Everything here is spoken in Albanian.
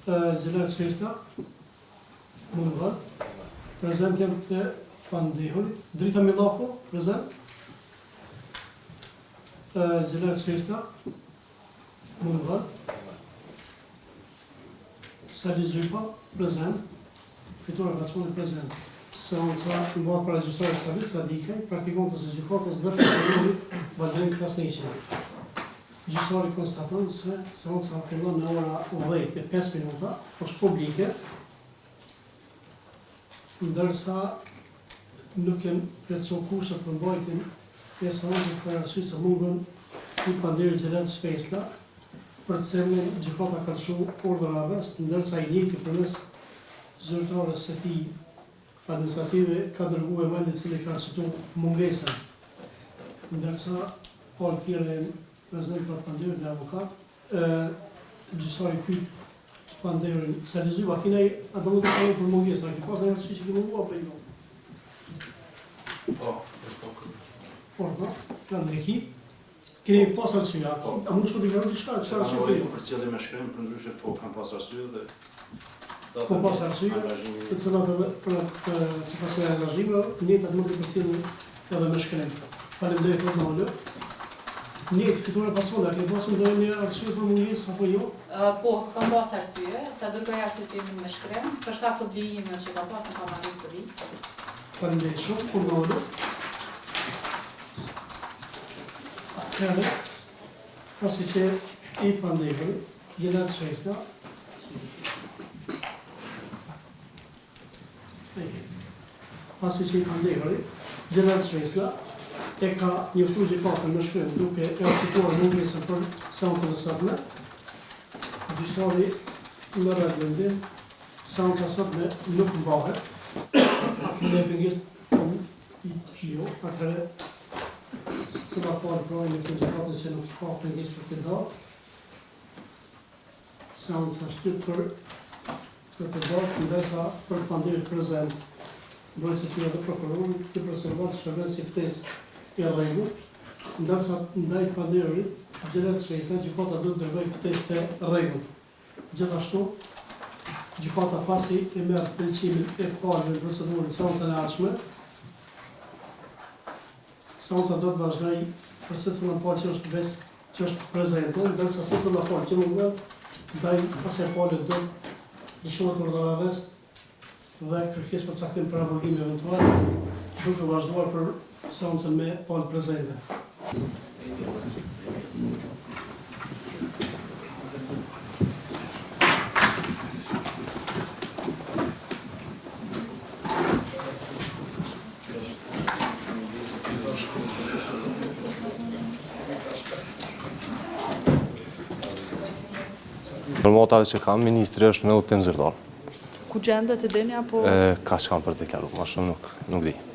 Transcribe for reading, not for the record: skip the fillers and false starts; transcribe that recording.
Gjeler Svesta, Mungal, prezent jam të Pandehuri, Drita Milako, prezent, Gjeler Svesta, Mungal, Sali Zypa, prezent, fitore Vacmoni, prezent. Seanca në bëhat para gjysore Salit Sadikaj, praktikantës e gjykatës dhe prokurori Valdrin Krasniqi. Gjysori konstaton se seanca fillon në ora 10:05 minuta, është publike, ndërsa nuk janë plotësuar kushtet për mbajtjen e seancës për arsye se mungon i Pandehuri Gjeler Svesta, për të cilën gjykata ka lëshuar urdhër arrest, ndërsa i njëjti përmes zyrtares së tij administrative ka dërguar email i cili ka arsyetuar mungesën, ndërsa Paul Kire prezent për Pandehuri dhe avokat, gjysori pyet Pandehurin, se Lizyva, kina i adomu të kërë për mungesë, në ki pas në rëqë që ki mungua për i do? Por, no? Në leki, kini pas arsyeja, a mund shku të gërëm të shka, që arsye për i do? Për cilë me shkrim, për ndryshe po kam pas arsye dhe... Kom pas arsye, të cilat edhe për që pas e angazhime, njëtë atë mund të për cilë edhe me shkrim. Faleminderit të në olë. Njëtë fitore Vacmoni, a keni pasur ndonjë një arsye për mungesë apo jo? Po, kam pas arsye, ta dërgoj arsyetim me shkrim, për shkak të obligimeve që kam pas në Parlamentin të ri. Faleminderit shumë, kur në olë. Atëherë, pasi që i Pandehuri, Gjeler Svesta, pasi që i Pandehuri, Gjeler Svesta, e ka njëftu gjykatën me shkrim duke e arsyetuar mungesën për seancën e sotme, gjyqtari në reglamentin, seanca sotme nuk mbahet, në pengesë jo, atëherë se ma parë projnë në gjykatën që nuk ka pengesë për të dalë, seanca shtyp për të dalë, ndërsa për Pandehuri prezent, mbrojtësi të dhe prokurorin, të preservat të shërben si ftesë e rregullt, ndërsa ndaj Pandehurit, Gjeler Svesta, gjykata do të dërgoj ftesë të rregullt. Gjithashtu, gjykata pasi e merr pëlqimin e parë në procedurën seancën e ardhshme, seanca do të vazhdojë për secilën palë që është prezente, ndërsa secila palë që mungon, ndaj asaj pale do të lëshohet urdhër arrest dhe kërkesë për caktim për abrogim eventual, duke vazhduar për seancën me palë prezente. Për motave që kam, ministri është në udhëtim zyrtar. Ku gjendet e dini apo? Ka që kam për të deklaru, ma shumë nuk di.